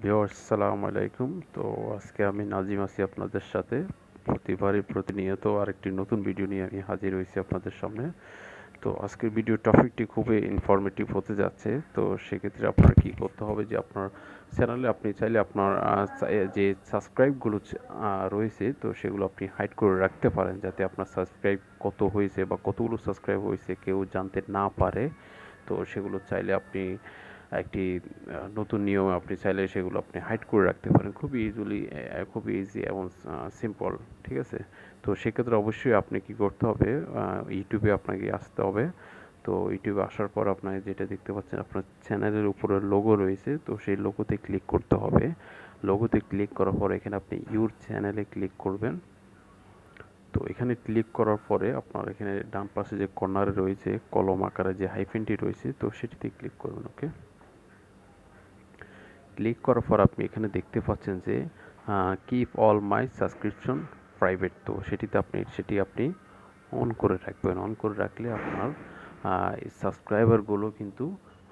Viewers আসসালামু আলাইকুম। তো আজকে আমি নাজিম আছি আপনাদের সাথে। প্রতিবারই প্রতিনিয়ত আরেকটি নতুন ভিডিও নিয়ে আমি হাজির হয়েছি আপনাদের সামনে। তো আজকের ভিডিও টপিকটি খুবই ইনফরমেটিভ হতে যাচ্ছে। তো সেক্ষেত্রে আপনার কি করতে হবে যে আপনার চ্যানেলে আপনি চাইলে আপনার যে সাবস্ক্রাইবগুলো রয়েছে তো সেগুলো আপনি হাইড করে রাখতে পারেন, যাতে আপনার সাবস্ক্রাইব কত হয়েছে বা কতগুলো সাবস্ক্রাইব হয়েছে কেউ জানতে না পারে। তো সেগুলো চাইলে আপনি একটি নতুন নিয়মে আপনি চাইলে সেগুলো আপনি হাইড করে রাখতে পারেন খুবই ইজিলি, খুবই ইজি এবং সিম্পল। ঠিক আছে? তো সেক্ষেত্রে অবশ্যই আপনি কি করতে হবে, ইউটিউবে আপনাকে আসতে হবে। তো ইউটিউবে আসার পর আপনাকে যেটা দেখতে পাচ্ছেন আপনার চ্যানেলের উপরে লোগো রয়েছে, তো সেই লোগোতে ক্লিক করতে হবে। লোগোতে ক্লিক করার পর এখানে আপনি ইউর চ্যানেলে ক্লিক করবেন। তো এখানে ক্লিক করার পরে আপনার এখানে ডান পাশে যে কর্নারে রয়েছে কলম আকারে যে হাইফেনটি রয়েছে, তো সেটিতে ক্লিক করবেন। ওকে, ক্লিক করার পর আপনি এখানে দেখতে পাচ্ছেন যে keep all my subscription private. তো সেটি আপনি অন করে রাখবেন। অন করে রাখলে আপনার সাবস্ক্রাইবারগুলো কিন্তু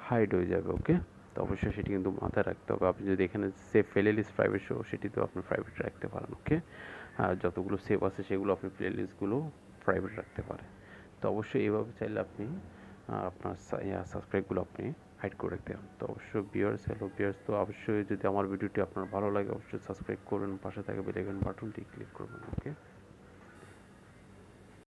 হাইড হয়ে যাবে। ওকে, তো অবশ্যই সেটি কিন্তু মাথায় রাখতে হবে। আপনি যদি এখানে সেভ প্লেলিস্ট প্রাইভেট শো সেটিতেও আপনি প্রাইভেট রাখতে পারেন। ওকে, যতগুলো সেভ আছে সেগুলো আপনি প্লেলিস্টগুলো প্রাইভেট রাখতে পারেন। তো অবশ্যই এভাবে চাইলে আপনি আপনার সাবস্ক্রাইবগুলো আপনি হাইড করে রাখতে পারেন। তো অবশ্যই হ্যালো ভিউয়ার্স, তো অবশ্যই যদি আমার ভিডিওটি আপনার ভালো লাগে অবশ্যই সাবস্ক্রাইব করবেন, পাশে থাকা বেল আইকন বাটনটি ক্লিক করবেন। ওকে।